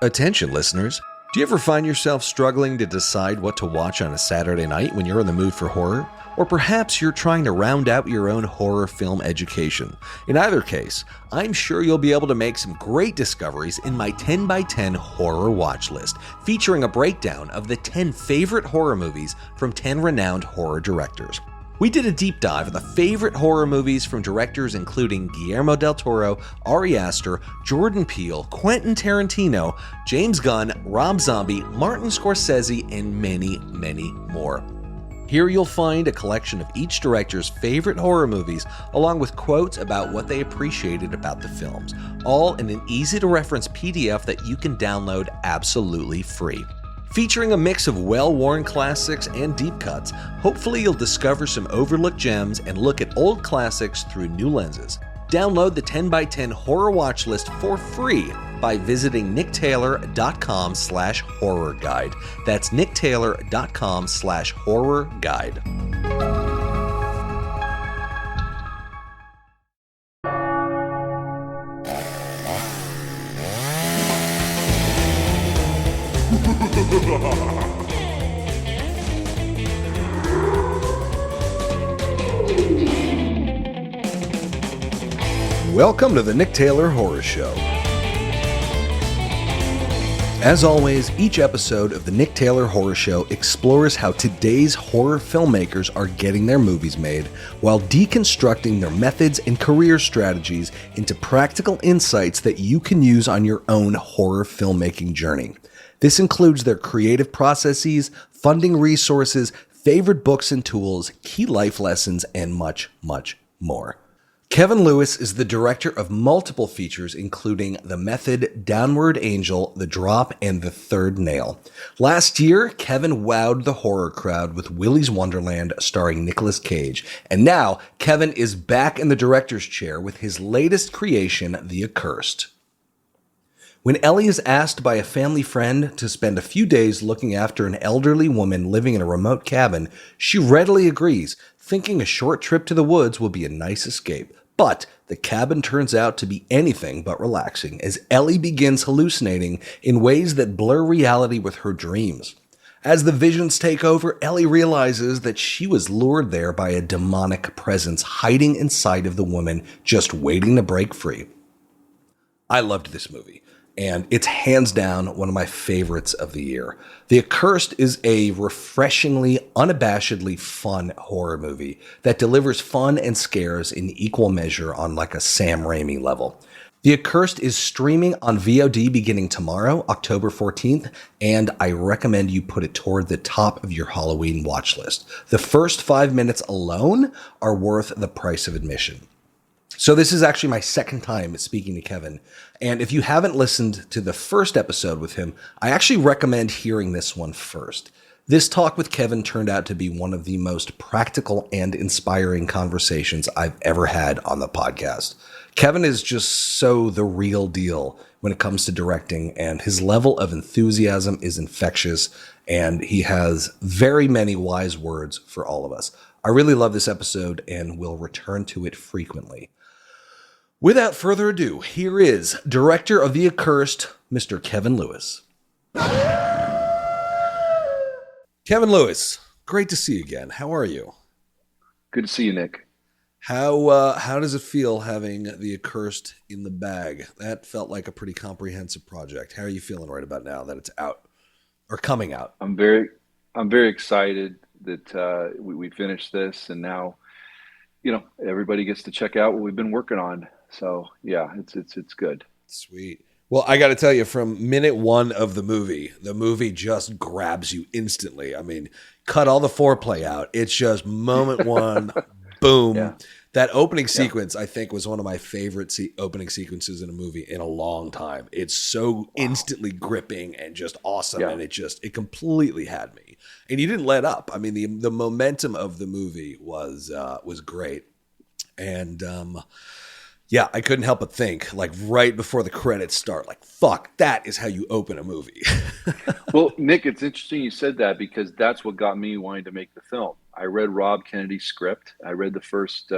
Attention, listeners. Do you ever find yourself struggling to decide what to watch on a Saturday night when you're in the mood for horror? Or perhaps you're trying to round out your own horror film education. In either case, I'm sure you'll be able to make some great discoveries in my 10 by 10 horror watch list, featuring a breakdown of the 10 favorite horror movies from 10 renowned horror directors. We did a deep dive of the favorite horror movies from directors including Guillermo del Toro, Ari Aster, Jordan Peele, Quentin Tarantino, James Gunn, Rob Zombie, Martin Scorsese, and many, many more. Here you'll find a collection of each director's favorite horror movies, along with quotes about what they appreciated about the films, all in an easy-to-reference PDF that you can download absolutely free. Featuring a mix of well-worn classics and deep cuts, hopefully you'll discover some overlooked gems and look at old classics through new lenses. Download the 10 by 10 horror watch list for free by visiting nicktaylor.com/horror guide. That's nicktaylor.com/horror guide. Welcome to the Nick Taylor Horror Show. As always, each episode of the Nick Taylor Horror Show explores how today's horror filmmakers are getting their movies made while deconstructing their methods and career strategies into practical insights that you can use on your own horror filmmaking journey. This includes their creative processes, funding resources, favorite books and tools, key life lessons, and much, much more. Kevin Lewis is the director of multiple features, including The Method, Downward Angel, The Drop, and The Third Nail. Last year, Kevin wowed the horror crowd with Willy's Wonderland, starring Nicolas Cage. And now, Kevin is back in the director's chair with his latest creation, The Accursed. When Elly is asked by a family friend to spend a few days looking after an elderly woman living in a remote cabin, she readily agrees, thinking a short trip to the woods will be a nice escape. But the cabin turns out to be anything but relaxing as Elly begins hallucinating in ways that blur reality with her dreams. As the visions take over, Elly realizes that she was lured there by a demonic presence hiding inside of the woman, just waiting to break free. I loved this movie, and it's hands down one of my favorites of the year. The Accursed is a refreshingly, unabashedly fun horror movie that delivers fun and scares in equal measure on like a Sam Raimi level. The Accursed is streaming on VOD beginning tomorrow, October 14th, and I recommend you put it toward the top of your Halloween watch list. The first 5 minutes alone are worth the price of admission. So this is actually my second time speaking to Kevin, and if you haven't listened to the first episode with him, I actually recommend hearing this one first. This talk with Kevin turned out to be one of the most practical and inspiring conversations I've ever had on the podcast. Kevin is just so the real deal when it comes to directing, and his level of enthusiasm is infectious, and he has very many wise words for all of us. I really love this episode and will return to it frequently. Without further ado, here is director of The Accursed, Mr. Kevin Lewis. Kevin Lewis, great to see you again. How are you? Good to see you, Nick. How does it feel having The Accursed in the bag? That felt like a pretty comprehensive project. How are you feeling right about now that it's out or coming out? I'm very excited that we finished this, and now everybody gets to check out what we've been working on. So yeah, it's good. Sweet. Well, I got to tell you, from minute one of the movie just grabs you instantly. I mean, cut all the foreplay out. It's just moment one, boom. Yeah. That opening sequence, I think, was one of my favorite opening sequences in a movie in a long time. It's so instantly gripping and just awesome, and it completely had me. And you didn't let up. I mean, the momentum of the movie was great, and yeah, I couldn't help but think, like, right before the credits start, like, fuck, that is how you open a movie. Well, Nick, it's interesting you said that, because that's what got me wanting to make the film. I read Rob Kennedy's script. I read the first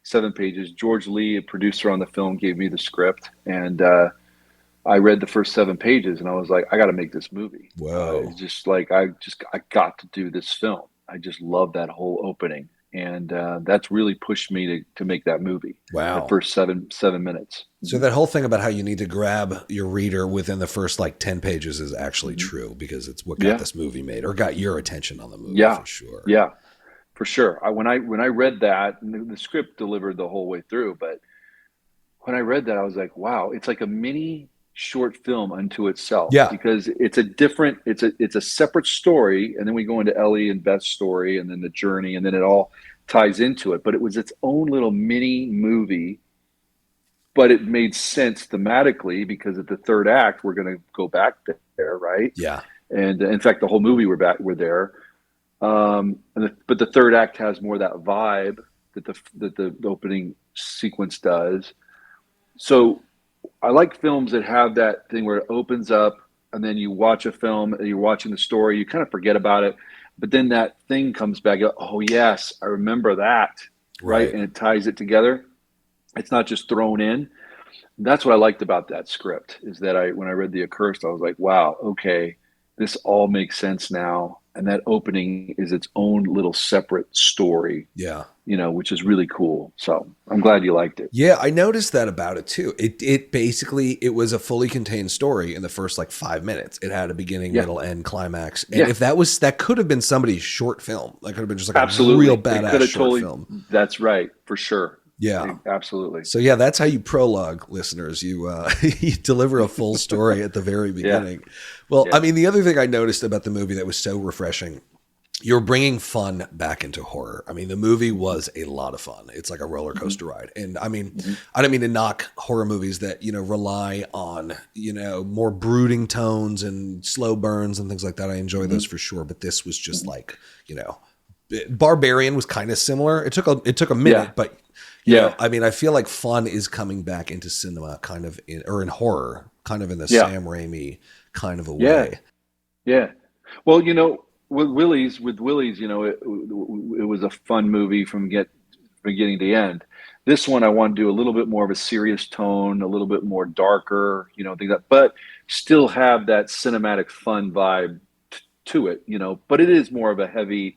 7 pages. George Lee, a producer on the film, gave me the script. And I read the first 7 pages and I was like, I got to make this movie. Whoa. It's just like I got to do this film. I just love that whole opening, and that's really pushed me to make that movie. That Wow. first seven minutes. So that whole thing about how you need to grab your reader within the first like 10 pages is actually Mhm. true, because it's what got Yeah, this movie made, or got your attention on the movie yeah, for sure. yeah, for sure. When I read that, and the script delivered the whole way through, but when I read that, I was like, wow, it's like a mini short film unto itself, Yeah. because it's a separate story, and then we go into Ellie and Beth's story, and then the journey, and then it all ties into it. But it was its own little mini movie, but it made sense thematically because at the third act we're going to go back there, right? Yeah. And in fact, the whole movie we're there. But the third act has more of that vibe that the opening sequence does. So I like films that have that thing where it opens up and then you watch a film and you're watching the story, you kind of forget about it, but then that thing comes back. Oh yes, I remember that, right? Right. And it ties it together. It's not just thrown in. That's what I liked about that script, is that when I read The Accursed, I was like, wow, okay, this all makes sense now. And that opening is its own little separate story, Yeah. which is really cool. So I'm glad you liked it. Yeah, I noticed that about it too. It basically, it was a fully contained story in the first like 5 minutes. It had a beginning, Yeah. middle, end, climax. And Yeah. if that could have been somebody's short film. That could have been just like a real Absolutely. It badass could have short totally, film. that's right, for sure. Yeah. Absolutely. So yeah, that's how you prologue, listeners. You you deliver a full story at the very Yeah. beginning. Well, I Yeah. mean, the other thing I noticed about the movie that was so refreshing, you're bringing fun back into horror. I mean, the movie was a lot of fun. It's like a roller coaster ride. And I mean, Mhm. I don't mean to knock horror movies that, rely on, more brooding tones and slow burns and things like that. I enjoy those for sure. But this was just like, Barbarian was kind of similar. It took a minute, Yeah. but Yeah. I mean, I feel like fun is coming back into cinema kind of in horror, kind of in the Yeah. Sam Raimi kind of a Yeah. way. Yeah. Well, with Willie's, it was a fun movie from beginning to end. This one, I want to do a little bit more of a serious tone, a little bit more darker, things like that, but still have that cinematic fun vibe to it, but it is more of a heavy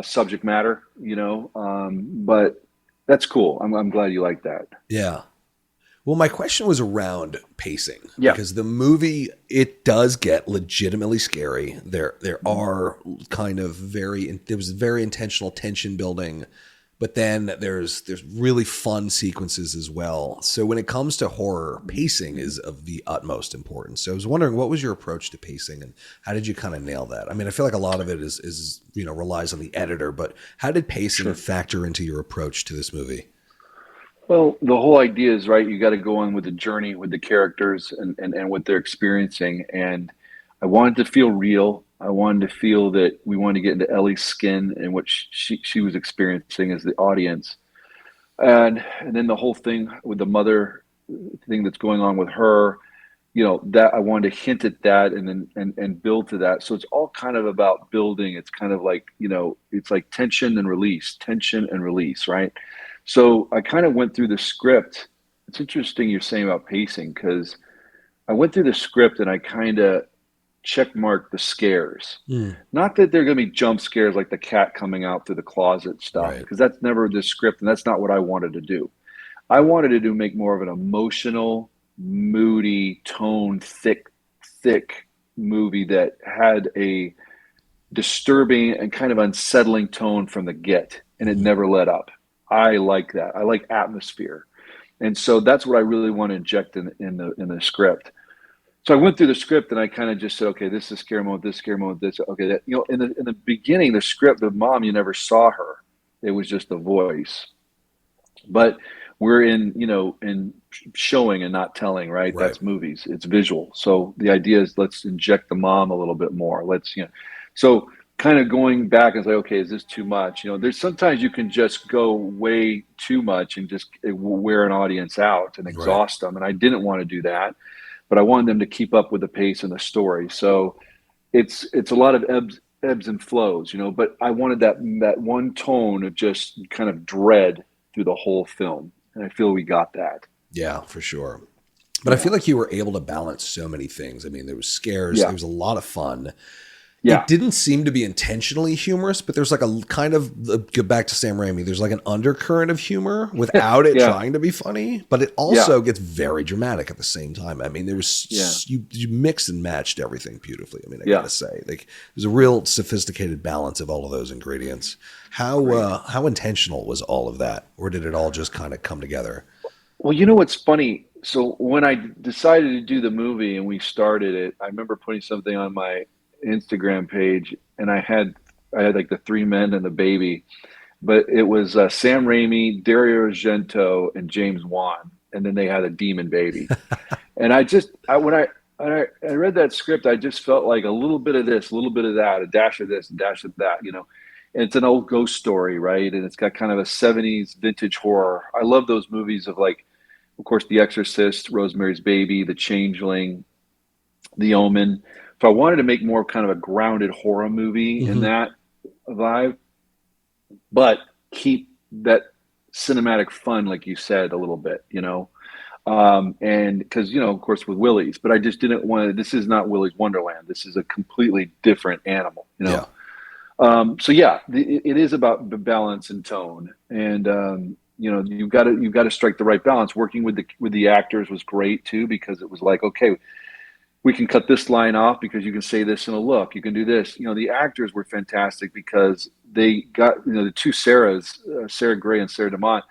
subject matter, but that's cool. I'm glad you like that. Yeah. Well, my question was around pacing, Yeah. because the movie, it does get legitimately scary. There are kind of there was very intentional tension building, but then there's really fun sequences as well. So when it comes to horror, pacing is of the utmost importance. So I was wondering, what was your approach to pacing, and how did you kind of nail that? I mean, I feel like a lot of it is relies on the editor, but how did pacing Sure. factor into your approach to this movie? Well, the whole idea is, right, you got to go on with the journey with the characters and what they're experiencing. And I wanted to feel real. I wanted to feel that we wanted to get into Ellie's skin and what she was experiencing as the audience. And then the whole thing with the mother thing that's going on with her, that I wanted to hint at that and then and build to that. So it's all kind of about building. It's kind of like, it's like tension and release, right? So I kind of went through the script. It's interesting you're saying about pacing, because I went through the script and I kind of check marked the scares. Mm, Not that they're going to be jump scares like the cat coming out through the closet stuff, right. because that's never the script and that's not what I wanted to do. I wanted to make more of an emotional, moody, tone, thick movie that had a disturbing and kind of unsettling tone from the get, and it Mhm. never let up. I like that. I like atmosphere, and so that's what I really want to inject in the script. So I went through the script and I kind of just said, okay, this is scary moment, this scary moment, this. Okay, that in the beginning, the script, the mom, you never saw her; it was just the voice. But we're in showing and not telling, right? Right. That's movies. It's visual. So the idea is, let's inject the mom a little bit more. So kind of going back and say, okay, is this too much? There's sometimes you can just go way too much and just wear an audience out and Right. exhaust them. And I didn't want to do that, but I wanted them to keep up with the pace and the story. So it's a lot of ebbs and flows, but I wanted that one tone of just kind of dread through the whole film. And I feel we got that. Yeah, for sure. But I Yeah. feel like you were able to balance so many things. I mean, there was scares, there Yeah. was a lot of fun. It Yeah. didn't seem to be intentionally humorous, but there's like a kind of go back to Sam Raimi. There's like an undercurrent of humor without it Yeah. trying to be funny, but it Yeah. also gets very dramatic at the same time. I mean, there Yeah. was you mixed and matched everything beautifully. I mean, I Yeah. gotta say, like there's a real sophisticated balance of all of those ingredients. Great. How intentional was all of that, or did it all just kind of come together? Well, you know what's funny? So when I decided to do the movie and we started it, I remember putting something on my Instagram page, and I had like the three men and the baby, but it was Sam Raimi, Dario Argento, and James Wan, and then they had a demon baby. And when I read that script, I just felt like a little bit of this, a little bit of that, a dash of this, a dash of that, you know. And it's an old ghost story, right? And it's got kind of a '70s vintage horror. I love those movies of like, of course, The Exorcist, Rosemary's Baby, The Changeling, The Omen. So I wanted to make more kind of a grounded horror movie in Hmm. that vibe, but keep that cinematic fun, like you said, a little bit, you know. And because of course, with Willy's, but I just didn't want to. This is not Willy's Wonderland. This is a completely different animal, you Yeah. know. So yeah, it is about the balance and tone, and you've got to strike the right balance. Working with the actors was great too because it was like, okay, we can cut this line off because you can say this in a look. You can do this. The actors were fantastic because they got the two Sarahs, Sarah Gray and Sarah DeMont.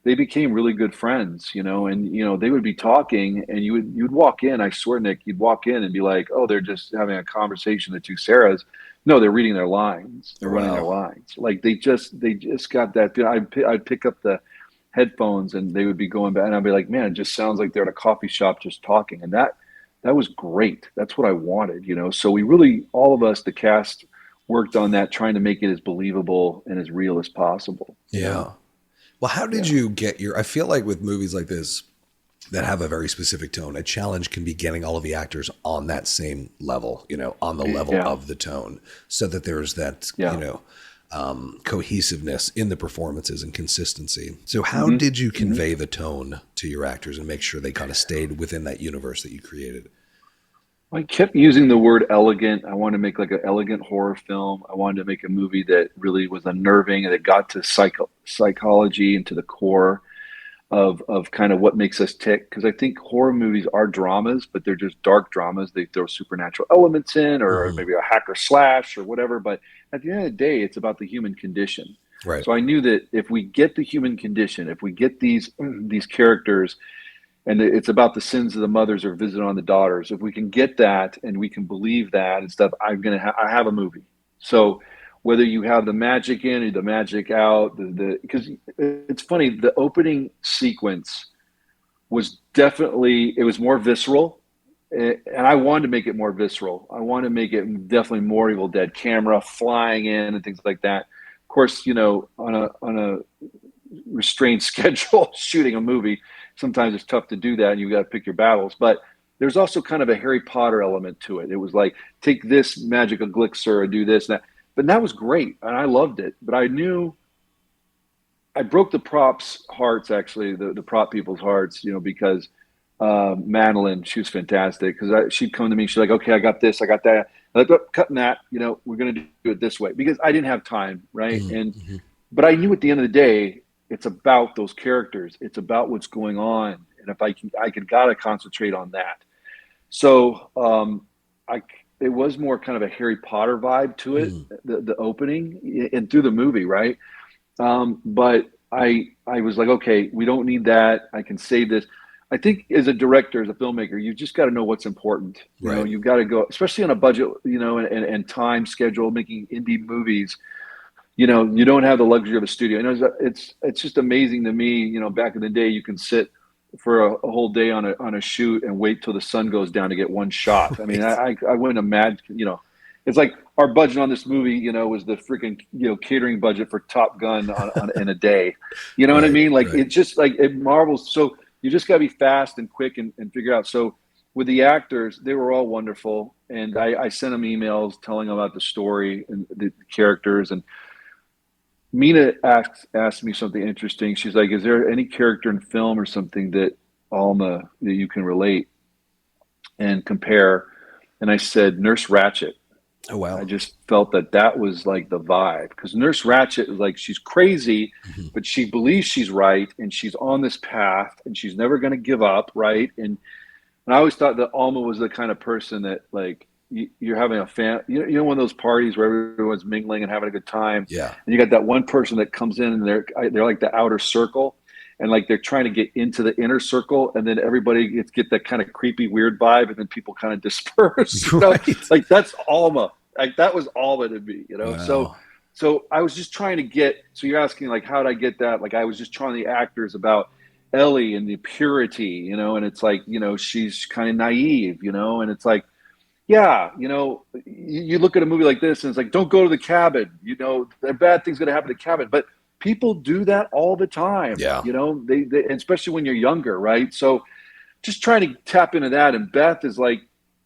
They became really good friends, and they would be talking, and you'd walk in. I swear, Nick, you'd walk in and be like, "Oh, they're just having a conversation." The two Sarahs, no, they're reading their lines. They're running their Wow. lines. Like they just got that. I'd pick up the headphones, and they would be going back, and I'd be like, "Man, it just sounds like they're at a coffee shop just talking." And that was great. That's what I wanted. So we really, all of us, the cast, worked on that, trying to make it as believable and as real as possible. Yeah. Well, how did Yeah. you get your? I feel like with movies like this that have a very specific tone, a challenge can be getting all of the actors on that same level, on the level Yeah. of the tone, so that there's that, Yeah. cohesiveness in the performances and consistency. So, how Hmm. did you Hmm. convey the tone to your actors and make sure they kind of stayed within that universe that you created? I kept using the word elegant. I wanted to make like an elegant horror film. I wanted to make a movie that really was unnerving and it got to psychology and to the core of kind of what makes us tick. Because I think horror movies are dramas, but they're just dark dramas. They throw supernatural elements in, or Hmm. maybe a hacker slash or whatever. But at the end of the day, it's about the human condition. Right. So I knew that if we get the human condition, if we get these characters, and it's about the sins of the mothers or visit on the daughters. If we can get that and we can believe that and stuff, I have a movie. So whether you have the magic in or the magic out, the because it's funny, the opening sequence was definitely, it was more visceral, and I wanted to make it more visceral. I wanted to make it definitely more Evil Dead, camera flying in and things like that. Of course, on a restrained schedule shooting a movie, sometimes it's tough to do that and you've got to pick your battles. But there's also kind of a Harry Potter element to it. It was like, take this magic elixir and do this and that. But that was great and I loved it. But I knew I broke the props hearts, actually, the prop people's hearts, because Madeline, she was fantastic because she'd come to me, she's like, okay, I got this, I got that. I'm like, oh, cutting that, we're going to do it this way because I didn't have time. Right. Hmm. But I knew at the end of the day, it's about those characters. It's about what's going on. And if I could gotta concentrate on that. So I it was more kind of a Harry Potter vibe to it, Hmm. the opening and through the movie, right? But I was like, okay, we don't need that. I can save this. I think as a director, as a filmmaker, you just got to know what's important. Right. You've got to go, especially on a budget, and time schedule, making indie movies. You don't have the luxury of a studio. It's just amazing to me. Back in the day, you can sit for a whole day on a shoot and wait till the sun goes down to get one shot. I mean, Right. I wouldn't imagine. It's like our budget on this movie, was the freaking catering budget for Top Gun in a day. You know what I Right. mean? Like Right. it's just like it marvels. So you just got to be fast and quick and figure out. So with the actors, they were all wonderful, and I sent them emails telling them about the story and the characters. And Mina asked me something interesting. She's like, "Is there any character in film or something that Alma that you can relate and compare. And I said, Nurse Ratched. Oh, wow. I just felt that was like the vibe, because Nurse Ratched is like, she's crazy, but she believes she's right, and she's on this path, and she's never going to give up, right? And I always thought that Alma was the kind of person that, like, you're having a you know, one of those parties where everyone's mingling and having a good time, Yeah. and you got that one person that comes in and they're like the outer circle, and like they're trying to get into the inner circle, and then everybody get that kind of creepy, weird vibe, and then people kind of disperse. You know? Right. Like that's Alma. Like that was Alma to me, you know. Wow. So I was just trying to get. So you're asking like, how did I get that? Like I was just trying the actors about Elly and the purity, you know, and it's like, you know, she's kind of naive, you know, and it's like, yeah, you know, you look at a movie like this and it's like, don't go to the cabin, you know, the bad thing's going to happen to the cabin. But people do that all the time, Yeah. you know, they especially when you're younger, right? So just trying to tap into that. And Beth is like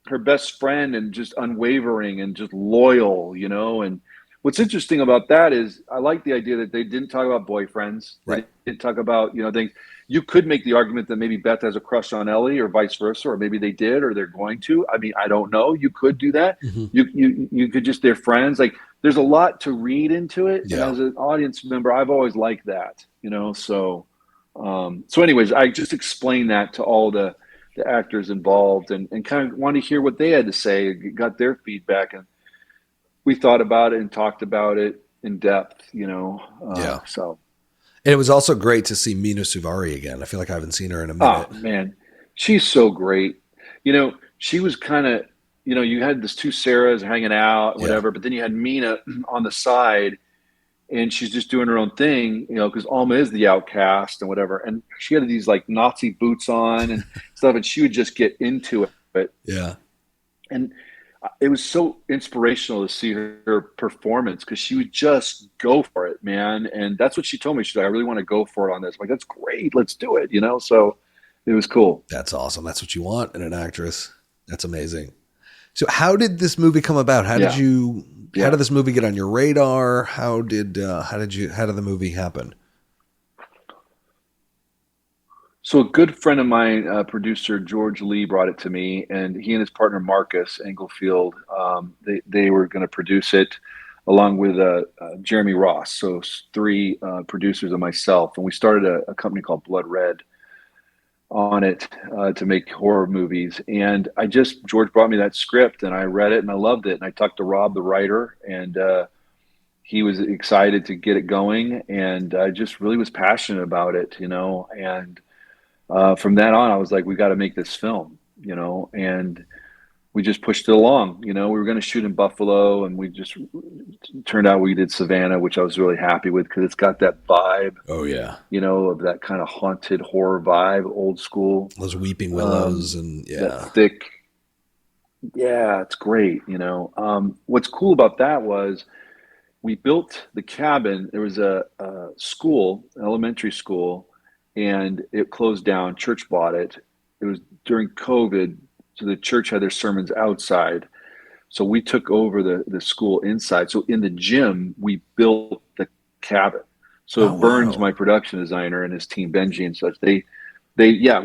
her best friend and just unwavering and just loyal, you know. And what's interesting about that is I like the idea that they didn't talk about boyfriends. Right. They didn't talk about, you know, things. You could make the argument that maybe Beth has a crush on Elly or vice versa, or maybe they did, or they're going to. I mean, I don't know. You could do that. You could just, they're friends. Like there's a lot to read into it. Yeah. And as an audience member, I've always liked that, you know? So anyways, I just explained that to all the actors involved and kind of wanted to hear what they had to say, got their feedback. And we thought about it and talked about it in depth, you know? Yeah. So. And it was also great to see Mina Suvari again. I feel like I haven't seen her in a minute. Oh, man. She's so great. You know, she was kind of, you know, you had this two Sarahs hanging out, whatever, but then you had Mina on the side, and she's just doing her own thing, you know, because Alma is the outcast and whatever. And she had these like Nazi boots on and stuff, and she would just get into it. Yeah. And it was so inspirational to see her performance, because she would just go for it, man. And that's what she told me. She's like, I really want to go for it on this. I'm like, that's great. Let's do it. You know? So it was cool. That's awesome. That's what you want in an actress. That's amazing. So how did this movie come about? How did this movie get on your radar? How did the movie happen? So a good friend of mine, producer George Lee, brought it to me, and he and his partner Marcus Englefield, they were going to produce it along with Jeremy Ross. So three producers and myself, and we started a company called Blood Red on it to make horror movies. And George brought me that script, and I read it and I loved it. And I talked to Rob, the writer, and he was excited to get it going, and I just really was passionate about it, you know. And from that on, I was like, we got to make this film, you know, and we just pushed it along. You know, we were going to shoot in Buffalo, and turned out we did Savannah, which I was really happy with, because it's got that vibe. Oh yeah. You know, of that kind of haunted horror vibe, old school. Those weeping willows and that thick. Yeah, it's great. You know, what's cool about that was we built the cabin. There was a school, an elementary school, and it closed down. Church bought it. It was during COVID, so the church had their sermons outside. So we took over the school inside. So in the gym, we built the cabin. So Burns, my production designer, and his team, Benji and such, we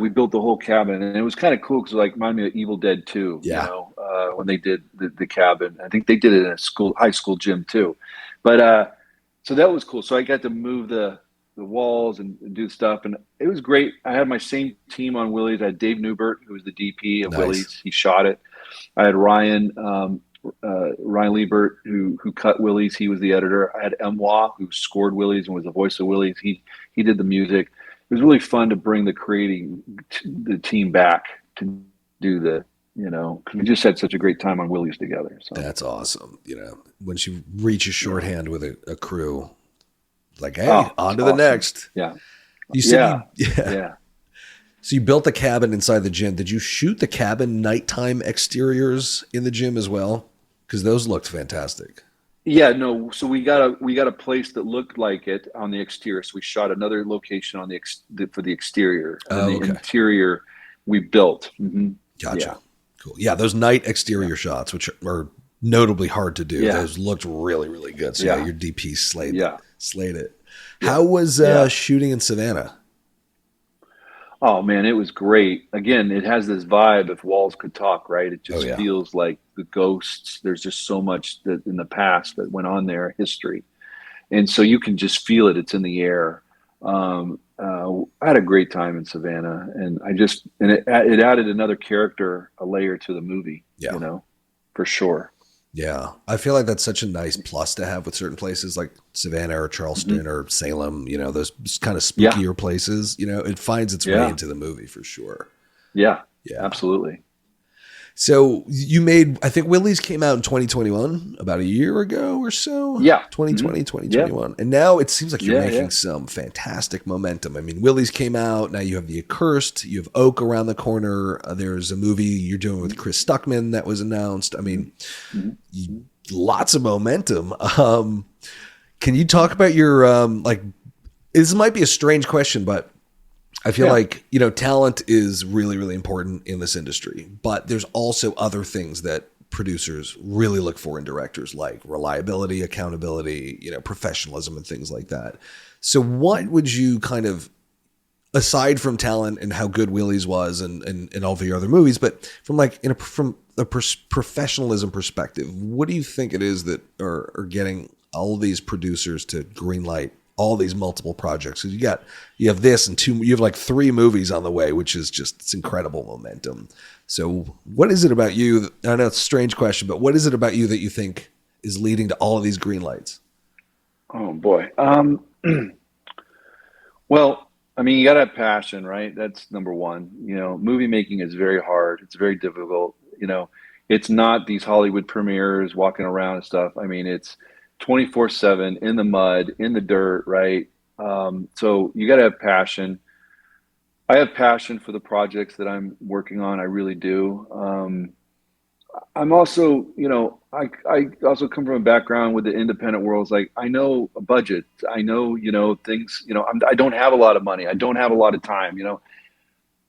built the whole cabin. And it was kind of cool because it like reminded me of Evil Dead 2, you know, when they did the cabin. I think they did it in a high school gym too. But so that was cool. So I got to move the walls and do stuff, and it was great. I had my same team on Willy's. I had Dave Newbert, who was the DP of Willy's. He shot it. I had Ryan Liebert, who cut Willy's. He was the editor. I had Emwa, who scored Willy's and was the voice of Willy's. He did the music. It was really fun to bring the team back to do the, you know, because we just had such a great time on Willy's together. So that's awesome. You know, when she reaches shorthand with a crew, like, hey, on to the next. Yeah. You said So you built the cabin inside the gym. Did you shoot the cabin nighttime exteriors in the gym as well? Because those looked fantastic. Yeah, no. So we got a place that looked like it on the exterior. So we shot another location on for the exterior. And the interior we built. Mm-hmm. Gotcha. Yeah. Cool. Yeah, those night exterior shots, which are notably hard to do. Yeah. Those looked really, really good. So your DP slayed it. How was shooting in Savannah? Oh man, it was great. Again, it has this vibe if walls could talk, right? It Oh just yeah. feels like the ghosts. There's just so much that in the past that went on there, history. And so you can just feel it. It's in the air. I had a great time in Savannah, and it added another character, a layer to the movie, Yeah. for sure. Yeah, I feel like that's such a nice plus to have with certain places like Savannah or Hmm. Charleston or Salem, those kind of Yeah, spookier places, it finds its way yeah, into the movie for sure. yeah, Yeah. absolutely. So you made, I think Willy's came out in 2021, about a year ago or so, Yeah, twenty hmm, twenty twenty yeah, twenty one, And now it seems like you're yeah, making yeah. some fantastic momentum. I mean, Willy's came out. Now you have The Accursed. You have Oak around the corner. There's a movie you're doing with Chris Stuckman that was announced. I Hmm, mean, you, hmm, lots of momentum. Can you talk about your, this might be a strange question, but I feel yeah. like, talent is really, really important in this industry, but there's also other things that producers really look for in directors, like reliability, accountability, professionalism and things like that. So what would you kind of, aside from talent and how good Willy's was and all of your other movies, but from like, from a professionalism perspective, what do you think it is that are getting all these producers to greenlight all these multiple projects? Because you have this and two, you have like three movies on the way, which is just, it's incredible momentum. So what is it about you? I know it's a strange question, but what is it about you that you think is leading to all of these green lights? Oh boy. Well, I mean, you got to have passion, right? That's number one. Movie making is very hard. It's very difficult. It's not these Hollywood premieres walking around and stuff. I mean, it's 24/7 in the mud, in the dirt, right? So you got to have passion. I have passion for the projects that I'm working on. I really do. I'm also, I also come from a background with the independent world. It's like I know a budget. I know, things. I don't have a lot of money. I don't have a lot of time.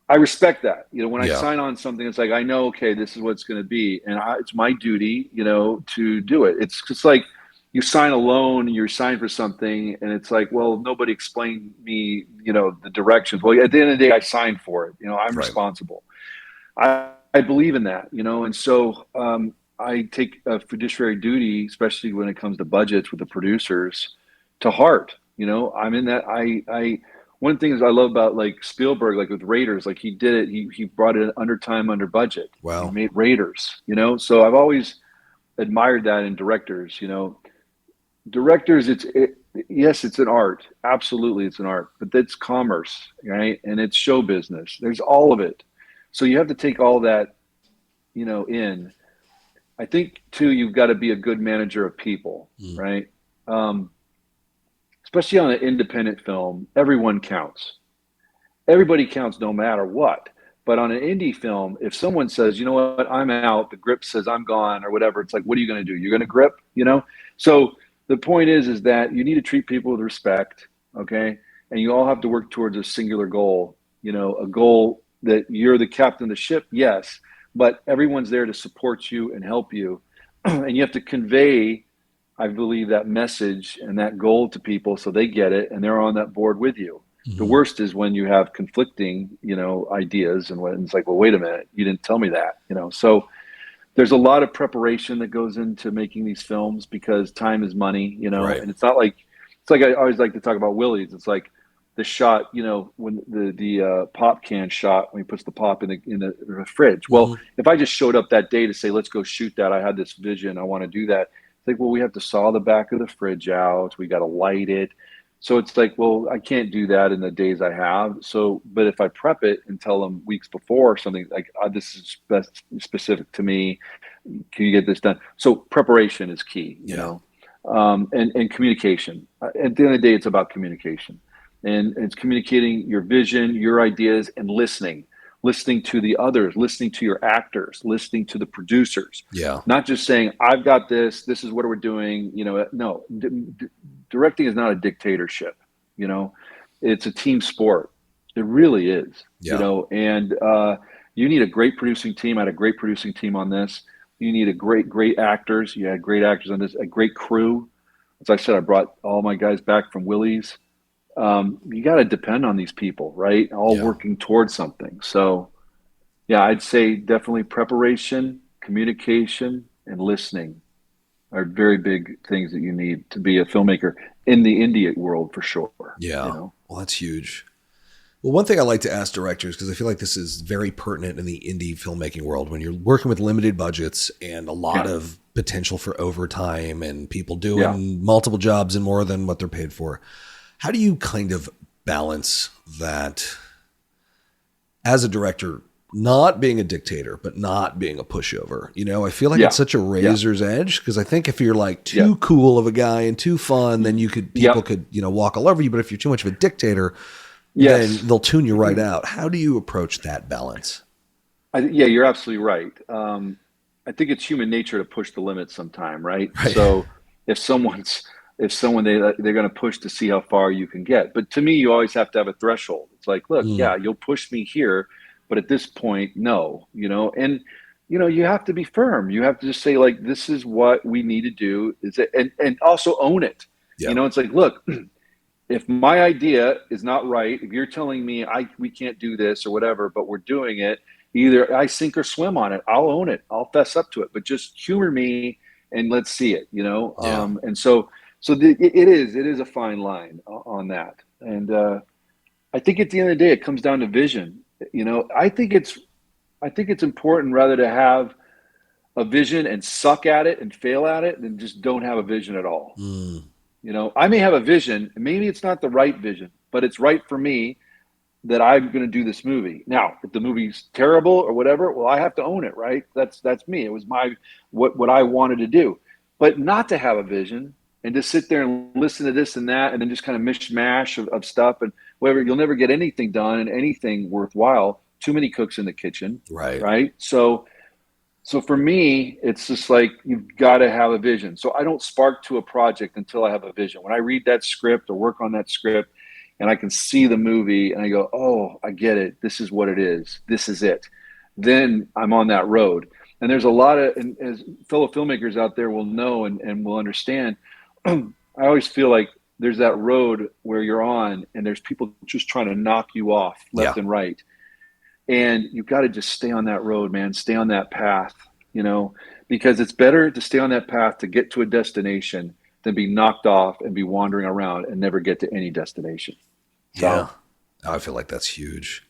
I respect that. When I Yeah. sign on something, it's like I know, okay, this is what it's going to be, and it's my duty, to do it. It's just like you sign a loan, you sign for something, and it's like, well, nobody explained me, the directions. Well, at the end of the day, I signed for it. I'm Right. responsible. I believe in that, and so I take a fiduciary duty, especially when it comes to budgets with the producers, to heart. I'm in that. One thing is I love about like Spielberg, like with Raiders, like he did it. He brought it under time, under budget. He Wow. made Raiders. So I've always admired that in directors. Directors, yes, it's an art. Absolutely, it's an art, but that's commerce, right? And it's show business. There's all of it. So you have to take all that, in. I think too, you've got to be a good manager of people, Mm. right? Um, Especially on an independent film, everyone counts. Everybody counts no matter what. But on an indie film, if someone says, you know what, I'm out, the grip says I'm gone or whatever, it's like, what are you going to do? You're going to grip, So the point is that you need to treat people with respect, okay? And you all have to work towards a singular goal, a goal that you're the captain of the ship, yes, but everyone's there to support you and help you. And you have to convey, I believe, that message and that goal to people so they get it and they're on that board with you. The Mhm. worst is when you have conflicting, ideas and when it's like, well, wait a minute, you didn't tell me that, So there's a lot of preparation that goes into making these films because time is money, Right. and it's like I always like to talk about Willy's. It's like the shot, when the pop can shot when he puts the pop in the fridge. Well, Hmm. if I just showed up that day to say, let's go shoot that, I had this vision, I want to do that. It's like, well, we have to saw the back of the fridge out, we got to light it. So it's like, well, I can't do that in the days I have. So, but if I prep it and tell them weeks before or something like, this is best specific to me, can you get this done? So preparation is key, Yeah. and communication. At the end of the day, it's about communication, and it's communicating your vision, your ideas, and listening to the others, listening to your actors, listening to the producers, Yeah. not just saying, I've got this. This is what we're doing. No, directing is not a dictatorship. You know, it's a team sport. It really is. Yeah. And you need a great producing team. I had a great producing team on this. You need a great actors. You had great actors on this, a great crew. As I said, I brought all my guys back from Willie's. you got to depend on these people, right? All Yeah. working towards something. So, yeah, I'd say definitely preparation, communication, and listening are very big things that you need to be a filmmaker in the indie world for sure. You Yeah. know? Well, that's huge. Well, one thing I like to ask directors, because I feel like this is very pertinent in the indie filmmaking world, when you're working with limited budgets and a lot Yeah, of potential for overtime and people yeah, doing multiple jobs and more than what they're paid for. How do you kind of balance that as a director, not being a dictator, but not being a pushover? You know, I feel like it's yeah, such a yeah, razor's edge because I think if you're like yeah, too cool of a guy and too fun, then you could, people yep, could, walk all over you. But if you're too much of a dictator, then yes. they'll tune you right out. How do you approach that balance? Yeah, you're absolutely right. I think it's human nature to push the limits sometime, right? Right. So if someone's if someone they're going to push to see how far you can get. But to me, you always have to have a threshold. It's like, look, Mm, yeah, you'll push me here, but at this point, no, and you have to be firm. You have to just say like, this is what we need to do. Is it, and also own it. yeah. It's like, look, if my idea is not right, if you're telling me we can't do this or whatever, but we're doing it, either I sink or swim on it. I'll own it. I'll fess up to it. But just humor me and let's see it. Yeah. And it is a fine line on that. And I think at the end of the day, it comes down to vision. I think it's important rather to have a vision and suck at it and fail at it than just don't have a vision at all. Mm, I may have a vision, maybe it's not the right vision, but it's right for me that I'm going to do this movie. Now, if the movie's terrible or whatever, well, I have to own it, right? That's me. It was my what I wanted to do. But not to have a vision and just sit there and listen to this and that and then just kind of mishmash of stuff and whatever, you'll never get anything done and anything worthwhile. Too many cooks in the kitchen, right. right? So for me, it's just like you've got to have a vision. So I don't spark to a project until I have a vision. When I read that script or work on that script and I can see the movie and I go, oh, I get it. This is what it is. This is it. Then I'm on that road. And there's a lot of, and as fellow filmmakers out there will know and will understand, I always feel like there's that road where you're on and there's people just trying to knock you off Yeah. left and right, and you've got to just stay on that road, man. Stay on that path, because it's better to stay on that path to get to a destination than be knocked off and be wandering around and never get to any destination. Yeah. So, I feel like that's huge.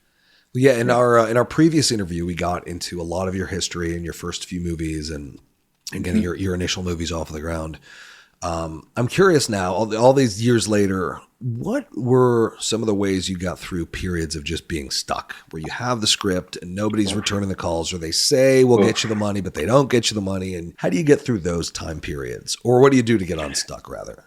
Well, yeah. In yeah. our previous interview, we got into a lot of your history and your first few movies and getting Mm-hmm. your initial movies off the ground. I'm curious now, all these years later, what were some of the ways you got through periods of just being stuck, where you have the script and nobody's returning the calls, or they say we'll get you the money, but they don't get you the money? And how do you get through those time periods, or what do you do to get unstuck, rather?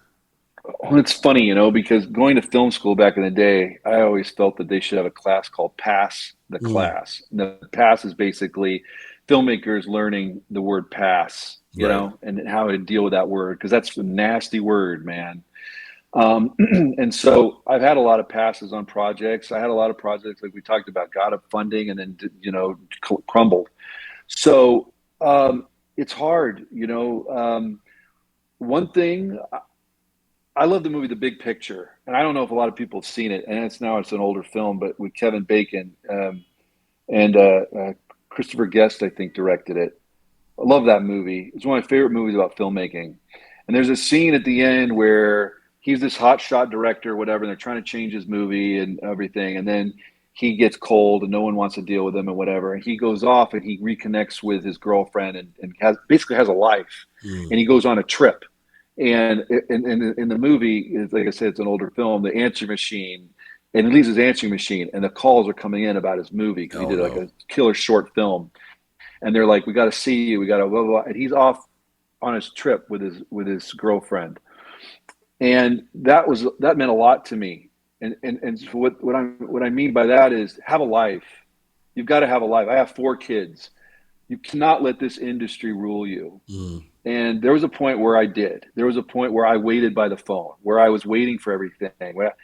Well, it's funny, because going to film school back in the day, I always felt that they should have a class called Pass the Mm, Class. And the pass is basically filmmakers learning the word pass, right. and how to deal with that word, because that's a nasty word, man. And so I've had a lot of passes on projects. I had a lot of projects like we talked about, got up funding and then, crumbled. So it's hard, one thing, I love the movie The Big Picture, and I don't know if a lot of people have seen it, and it's an older film, but with Kevin Bacon, and Christopher Guest, I think, directed it. I love that movie. It's one of my favorite movies about filmmaking. And there's a scene at the end where he's this hot shot director, whatever, and they're trying to change his movie and everything. And then he gets cold and no one wants to deal with him and whatever. And he goes off and he reconnects with his girlfriend and basically has a life. Mm, And he goes on a trip. And in the movie, like I said, it's an older film, the answering machine, and he leaves his answering machine and the calls are coming in about his movie because he oh did like no. a killer short film, and they're like, "We got to see you. We got to blah, blah blah." And he's off on his trip with his girlfriend, and that meant a lot to me. And so what I mean by that is have a life. You've got to have a life. I have 4 kids. You cannot let this industry rule you. Mm, And there was a point where I did. There was a point where I waited by the phone, where I was waiting for everything. Where,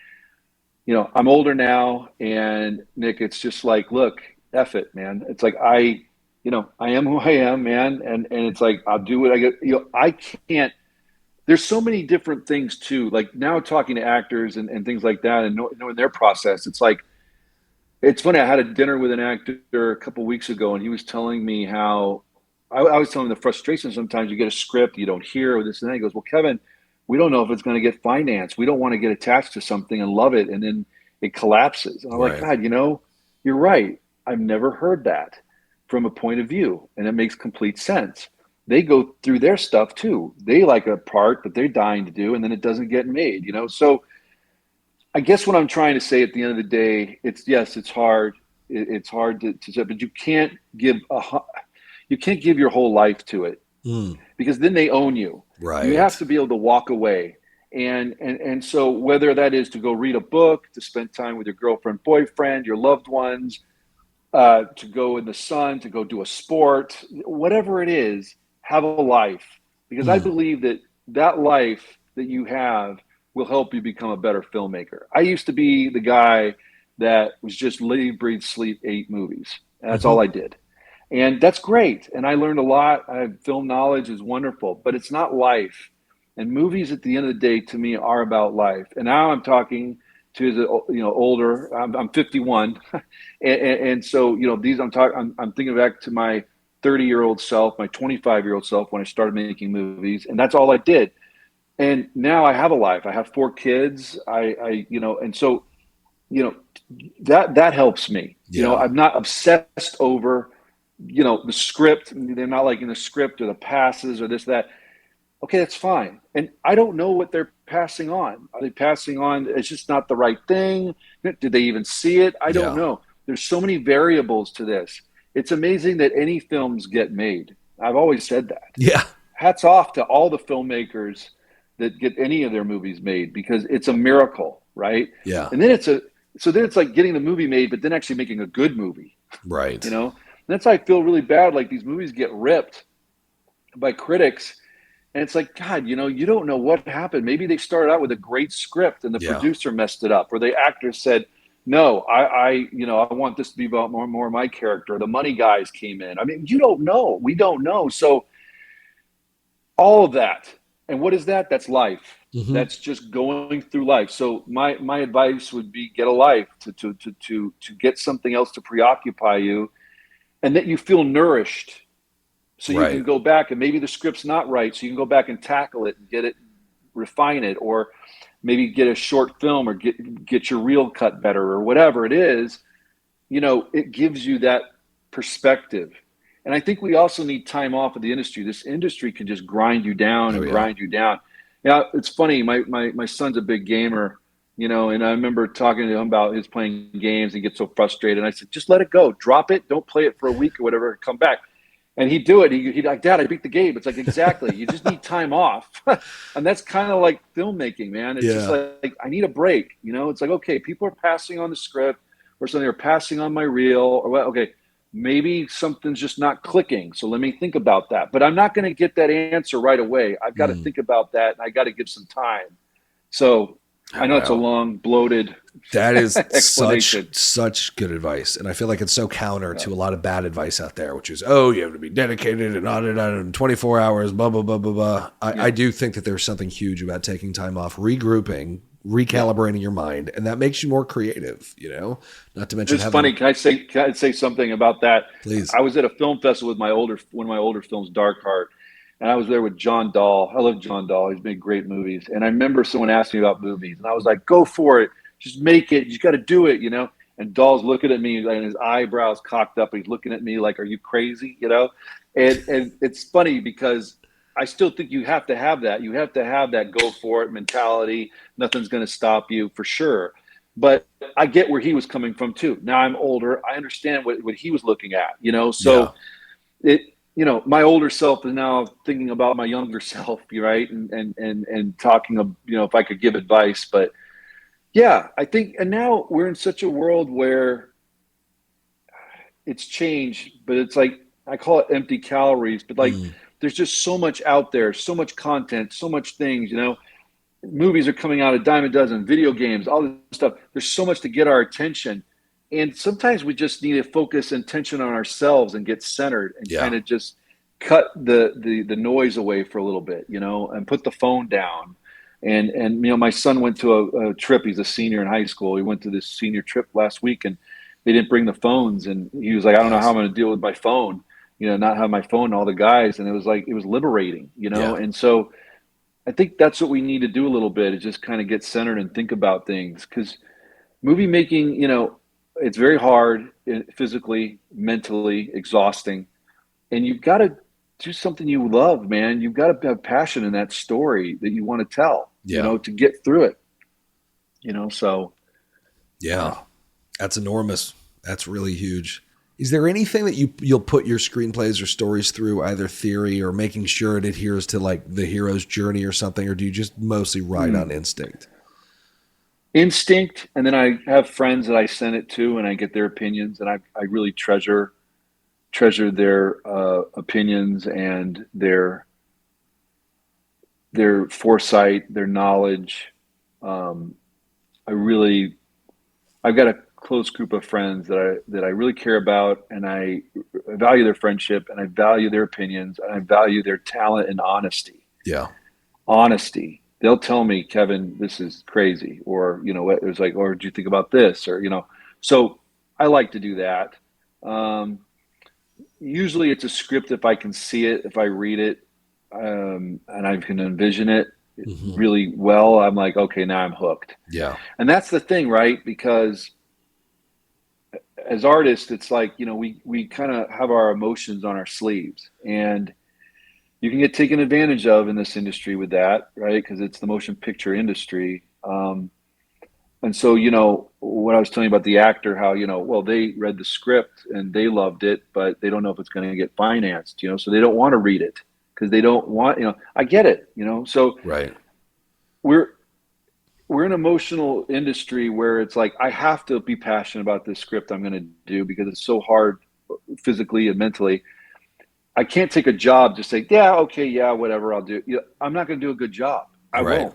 I'm older now, and Nick, it's just like, look, F it, man. It's like I am who I am, man, and it's like I'll do what I get. I can't there's so many different things too. Like now talking to actors and things like that and knowing their process, it's like, it's funny. I had a dinner with an actor a couple weeks ago, and he was telling me how I was telling him the frustration. Sometimes you get a script, you don't hear or this and that. He goes, "Well, Kevin, we don't know if it's going to get financed. We don't want to get attached to something and love it, and then it collapses." And I'm like, Right. God, you're right. I've never heard that from a point of view, and it makes complete sense. They go through their stuff too. They like a part that they're dying to do, and then it doesn't get made. So I guess what I'm trying to say at the end of the day, it's yes, it's hard. It's hard to say, but you can't give your whole life to it Mm, because then they own you. You have right. to be able to walk away. And so whether that is to go read a book, to spend time with your girlfriend, boyfriend, your loved ones, to go in the sun, to go do a sport, whatever it is, have a life. Because I Mm, believe that that life that you have will help you become a better filmmaker. I used to be the guy that was just live, breathe, sleep, ate movies. And that's hmm all I did. And that's great. And I learned a lot. Film knowledge is wonderful, but it's not life. And movies at the end of the day to me are about life. And now I'm talking to the older. I'm 51, and so these I'm talking. I'm thinking back to my 30-year-old self, my 25-year-old self when I started making movies, and that's all I did. And now I have a life. I have 4 kids. And so you know that helps me. Yeah. I'm not obsessed over the script. They're not like in the script or the passes or this that. Okay, that's fine. And I don't know what they're passing on. Are they passing on? It's just not the right thing. Did they even see it? I don't Yeah. know. There's so many variables to this. It's amazing that any films get made. I've always said that. Yeah. Hats off to all the filmmakers that get any of their movies made because it's a miracle, right? Yeah. And then it's like getting the movie made, but then actually making a good movie, you Right. know? And that's why I feel really bad. Like these movies get ripped by critics. And it's like, God, you don't know what happened. Maybe they started out with a great script and the Yeah. producer messed it up, or the actor said, no, I want this to be about more of my character. The money guys came in. I mean, you don't know. We don't know. So all of that. And what is that? That's life. hmm That's just going through life. So my advice would be get a life to get something else to preoccupy you and that you feel nourished so you can Right. go back and maybe the script's not right. So you can go back and tackle it and get it, refine it, or maybe get a short film or get your reel cut better or whatever it is. It gives you that perspective. And I think we also need time off of the industry. This industry can just grind you down Oh, and yeah. grind you down. Now, it's funny. My son's a big gamer, and I remember talking to him about his playing games and get so frustrated. And I said, just let it go. Drop it. Don't play it for a week or whatever. Come back. And he'd do it. He'd like, Dad, I beat the game. It's like, exactly. You just need time off. And that's kind of like filmmaking, man. It's just Yeah. like, I need a break. It's like, okay, people are passing on the script or something, they're passing on my reel or what, okay, maybe something's just not clicking. So let me think about that. But I'm not going to get that answer right away. I've got to Mm. think about that and I got to give some time. So Oh, I know it's a wow. long, bloated That is explanation. such good advice, and I feel like it's so counter to a lot of bad advice out there, which is, oh, you have to be dedicated and on and 24 hours, blah blah blah blah blah. I Yeah. do think that there's something huge about taking time off, regrouping, Yeah. recalibrating your mind, and that makes you more creative. Not to mention It's funny. having. Can I say something about that? Please. I was at a film festival with one of my older films, Dark Heart, and I was there with John Dahl. I love John Dahl. He's made great movies. And I remember someone asked me about movies, and I was like, "Go for it. Just make it. You got to do it." And Dahl's looking at me, and his eyebrows cocked up. He's looking at me like, "Are you crazy?" And it's funny because I still think you have to have that. You have to have that go for it mentality. Nothing's going to stop you for sure. But I get where he was coming from too. Now I'm older. I understand what he was looking at. Yeah. So my older self is now thinking about my younger self, right? And talking of, if I could give advice. But yeah, I think, and now we're in such a world where it's changed, but it's like, I call it empty calories, but like, Mm. there's just so much out there, so much content, so much things. Movies are coming out a dime a dozen, video games, all this stuff. There's so much to get our attention. And sometimes we just need to focus attention on ourselves and get centered and Yeah. kind of just cut the noise away for a little bit, and put the phone down. And my son went to a trip. He's a senior in high school. He went to this senior trip last week, and they didn't bring the phones. And he was like, I don't know how Nice. I'm going to deal with my phone, not have my phone and all the guys. And it was like, it was liberating, Yeah. And so I think that's what we need to do a little bit, is just kind of get centered and think about things. Because movie making, it's very hard, physically, mentally exhausting, and you've got to do something you love, man. You've got to have passion in that story that you want to tell, Yeah. to get through it, so Yeah. That's enormous. That's really huge. Is there anything that you'll put your screenplays or stories through, either theory or making sure it adheres to like the hero's journey or something, or do you just mostly ride on instinct? instinct. And then I have friends that I send it to, and I get their opinions, and I really treasure their opinions and their foresight, their knowledge. Um, I really, I've got a close group of friends that I really care about, and I value their friendship, and I value their opinions, and I value their talent and honesty. Yeah. Honesty. They'll tell me, Kevin, this is crazy, or it was like, or do you think about this, or So I like to do that. Um, Usually, it's a script if I can see it, if I read it, and I can envision it Hmm. really well. I'm like, okay, now I'm hooked. Yeah. And that's the thing, right? Because as artists, it's like, we kind of have our emotions on our sleeves, and you can get taken advantage of in this industry with that, right? Because it's the motion picture industry. And so, what I was telling you about the actor, how, well, they read the script and they loved it, but they don't know if it's going to get financed, so they don't want to read it because they don't want, I get it, So Right. we're, we're an emotional industry where it's like, I have to be passionate about this script I'm going to do because it's so hard physically and mentally. I can't take a job to say, yeah, okay, yeah, whatever, I'll do. I'm not going to do a good job. I Right. won't.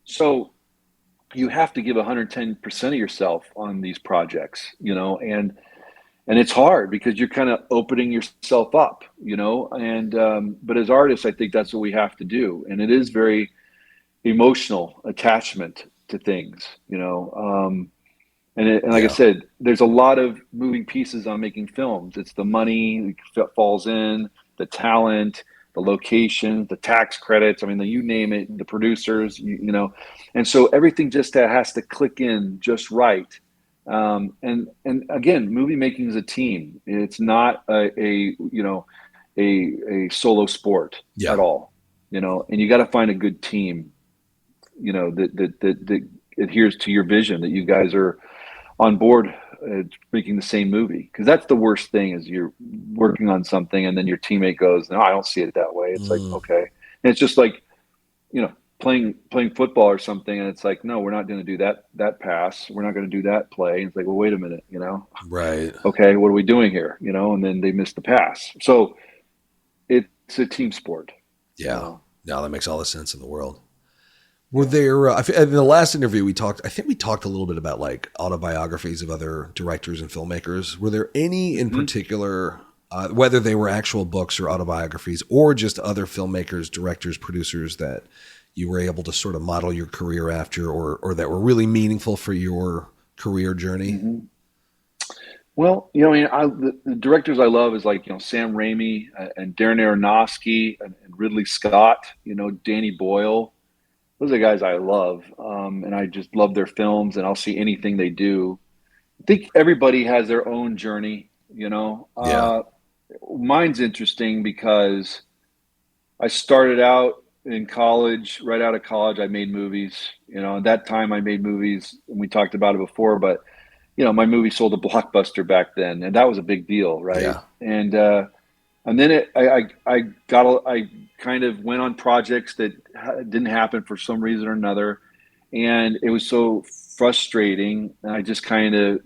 So you have to give 110% of yourself on these projects, and it's hard because you're kind of opening yourself up, and but as artists, I think that's what we have to do, and it is very emotional attachment to things, and like I Yeah. said, there's a lot of moving pieces on making films. It's the money that falls in, the talent, the location, the tax credits. I mean, you name it, the producers, and so everything just has to click in just right. And again, movie making is a team. It's not a solo sport at Yeah. all. And you got to find a good team. That adheres to your vision, that you guys are on board making the same movie, because that's the worst thing, is you're working on something and then your teammate goes, no, I don't see it that way. It's like, Mm. okay. And it's just like, playing football or something, and it's like, no, we're not going to do that pass, we're not going to do that play. And it's like, well, wait a minute, Right. okay, what are we doing here, and then they miss the pass. So it's a team sport, you Yeah. know No, that makes all the sense in the world. Were there, in the last interview I think we talked a little bit about like autobiographies of other directors and filmmakers. Were there any in hmm particular, whether they were actual books or autobiographies or just other filmmakers, directors, producers that you were able to sort of model your career after, or that were really meaningful for your career journey? hmm Well, I mean, the directors I love is like, Sam Raimi, and Darren Aronofsky, and Ridley Scott, Danny Boyle. Those are guys I love, and I just love their films, and I'll see anything they do. I think everybody has their own journey. Yeah. Mine's interesting because I started out in college. Right out of college, I made movies. At that time, I made movies, and we talked about it before, but my movie sold a blockbuster back then, and that was a big deal, right? Yeah. And then I kind of went on projects that didn't happen for some reason or another, and it was so frustrating, and I just kind of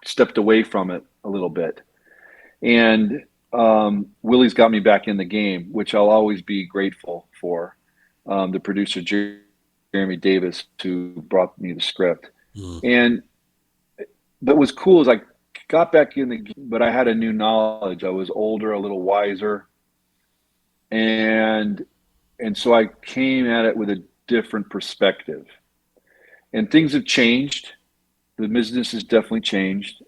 stepped away from it a little bit. And Willy's got me back in the game, which I'll always be grateful for. The producer Jeremy Davis, who brought me the script, Mm. and but what's cool is I got back in the game, but I had a new knowledge. I was older, a little wiser, and so I came at it with a different perspective. And things have changed. The business has definitely changed,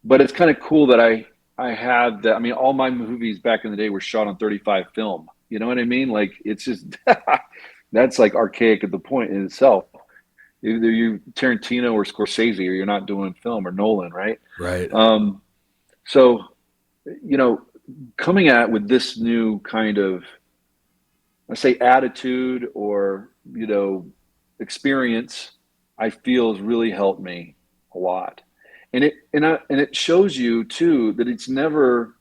but it's kind of cool that I have that. I mean, all my movies back in the day were shot on 35 film. You know what I mean? Like, it's just that's like archaic at the point in itself. Either you Tarantino or Scorsese, or you're not doing film, or Nolan, right? Right. So, you know, coming at with this new kind of, I say, attitude, or, experience, I feel has really helped me a lot. And it shows you too that it's never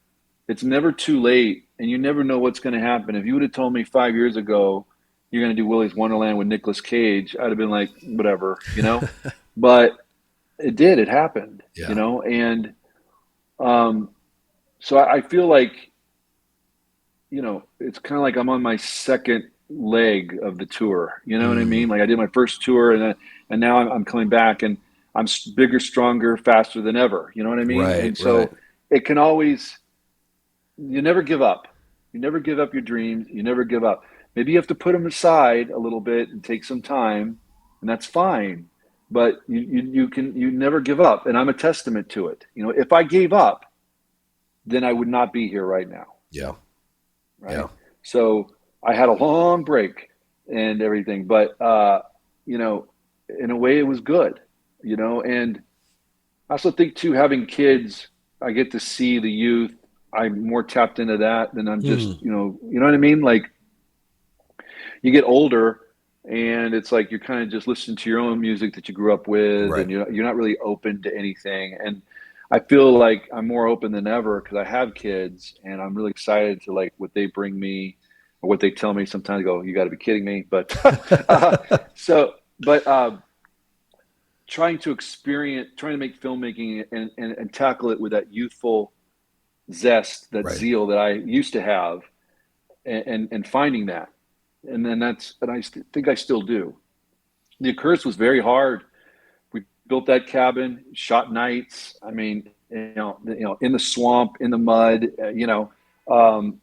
too late, and you never know what's going to happen. If you would have told me 5 years ago you're going to do Willy's Wonderland with Nicolas Cage, I'd have been like, whatever. But it did. It happened. Yeah. And so I feel like, it's kind of like I'm on my second leg of the tour. You know what I mean? Like, I did my first tour, and now I'm coming back, and I'm bigger, stronger, faster than ever. You know what I mean? Right. And so it can always, you never give up. You never give up your dreams. You never give up. Maybe you have to put them aside a little bit and take some time, and that's fine. But you never give up, and I'm a testament to it. If I gave up, then I would not be here right now. Yeah. Right. Yeah. So I had a long break and everything, but in a way it was good. And I also think too, having kids, I get to see the youth. I'm more tapped into that than I'm just, you know what I mean? Like, you get older, and it's like you're kind of just listening to your own music that you grew up with, Right. and you're not really open to anything. And I feel like I'm more open than ever because I have kids, and I'm really excited to, like, what they bring me or what they tell me. Sometimes I go, you got to be kidding me. But trying to make filmmaking and tackle it with that youthful zest, that Right. zeal that I used to have, and finding that. And then I think I still do. The Accursed was very hard. We built that cabin, shot nights. I mean, in the swamp, in the mud,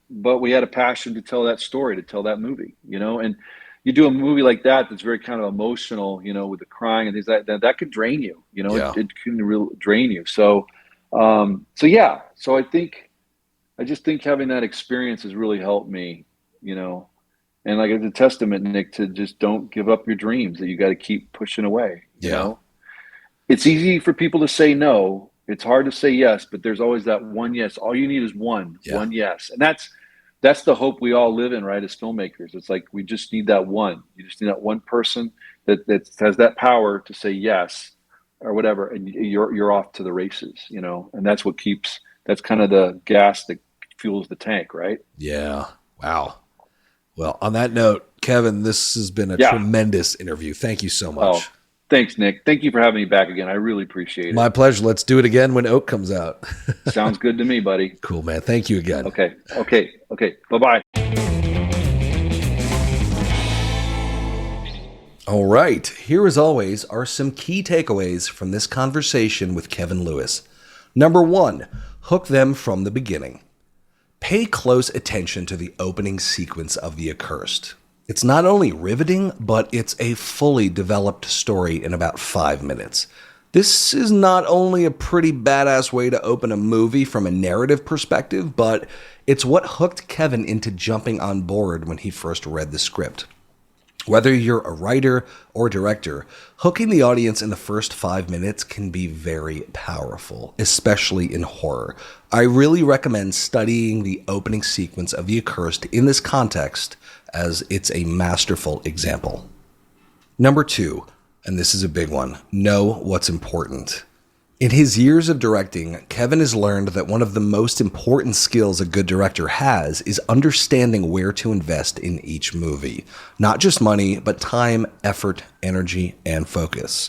but we had a passion to tell that story, to tell that movie, and you do a movie like that's very kind of emotional, with the crying and things like that could drain you, Yeah. it can really drain you. So yeah. So I just think having that experience has really helped me, and like, it's a testament, Nick, to just don't give up your dreams, that you got to keep pushing away. It's easy for people to say no. It's hard to say yes, but there's always that one yes. All you need is one yes. And that's the hope we all live in, right? As filmmakers, it's like, we just need that one. You just need that one person that has that power to say yes or whatever. And you're off to the races, and that's kind of the gas that fuels the tank, right? Yeah. Wow. Well, on that note, Kevin, this has been a tremendous interview. Thank you so much. Oh, thanks, Nick. Thank you for having me back again. I really appreciate it. My pleasure. Let's do it again when Oak comes out. Sounds good to me, buddy. Cool, man. Thank you again. Okay. Bye-bye. All right. Here, as always, are some key takeaways from this conversation with Kevin Lewis. Number 1, hook them from the beginning. Pay close attention to the opening sequence of The Accursed. It's not only riveting, but it's a fully developed story in about 5 minutes. This is not only a pretty badass way to open a movie from a narrative perspective, but it's what hooked Kevin into jumping on board when he first read the script. Whether you're a writer or director, hooking the audience in the first 5 minutes can be very powerful, especially in horror. I really recommend studying the opening sequence of The Accursed in this context, as it's a masterful example. Number 2, and this is a big one, know what's important. In his years of directing, Kevin has learned that one of the most important skills a good director has is understanding where to invest in each movie. Not just money, but time, effort, energy, and focus.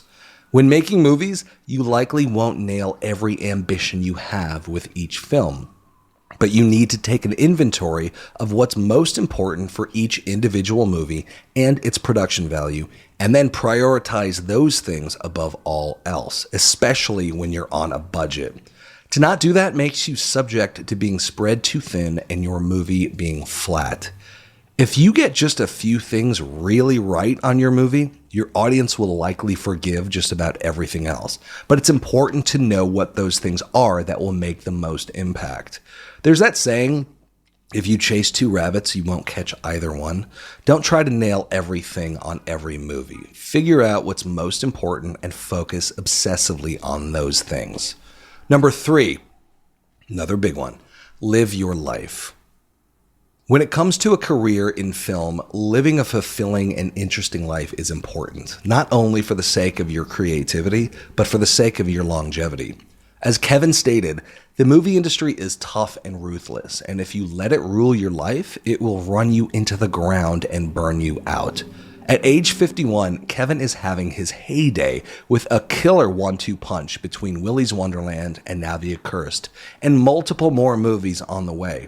When making movies, you likely won't nail every ambition you have with each film. But you need to take an inventory of what's most important for each individual movie and its production value, and then prioritize those things above all else, especially when you're on a budget. To not do that makes you subject to being spread too thin and your movie being flat. If you get just a few things really right on your movie, your audience will likely forgive just about everything else. But it's important to know what those things are that will make the most impact. There's that saying, if you chase two rabbits, you won't catch either one. Don't try to nail everything on every movie. Figure out what's most important and focus obsessively on those things. Number 3, another big one, live your life. When it comes to a career in film, living a fulfilling and interesting life is important, not only for the sake of your creativity, but for the sake of your longevity. As Kevin stated, the movie industry is tough and ruthless, and if you let it rule your life, it will run you into the ground and burn you out. At age 51, Kevin is having his heyday with a killer 1-2 punch between Willy's Wonderland and now The Accursed, and multiple more movies on the way.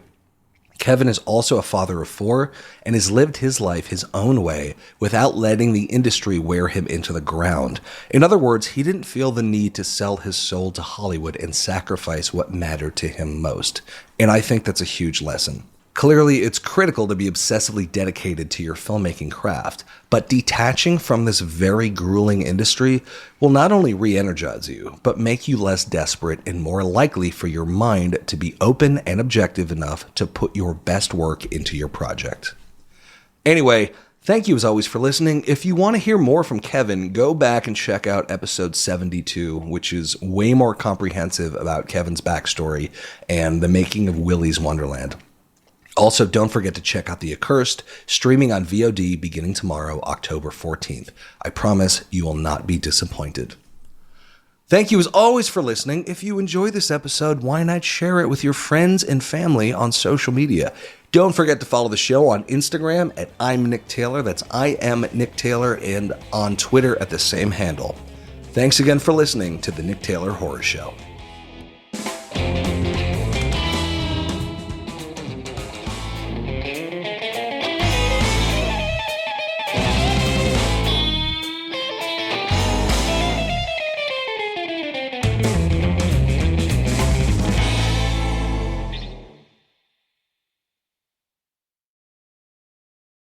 Kevin is also a father of 4 and has lived his life his own way without letting the industry wear him into the ground. In other words, he didn't feel the need to sell his soul to Hollywood and sacrifice what mattered to him most. And I think that's a huge lesson. Clearly, it's critical to be obsessively dedicated to your filmmaking craft, but detaching from this very grueling industry will not only re-energize you, but make you less desperate and more likely for your mind to be open and objective enough to put your best work into your project. Anyway, thank you as always for listening. If you want to hear more from Kevin, go back and check out episode 72, which is way more comprehensive about Kevin's backstory and the making of Willy's Wonderland. Also, don't forget to check out The Accursed, streaming on VOD beginning tomorrow, October 14th. I promise you will not be disappointed. Thank you as always for listening. If you enjoy this episode, why not share it with your friends and family on social media? Don't forget to follow the show on Instagram at I'm Nick Taylor, that's I am Nick Taylor, and on Twitter at the same handle. Thanks again for listening to The Nick Taylor Horror Show.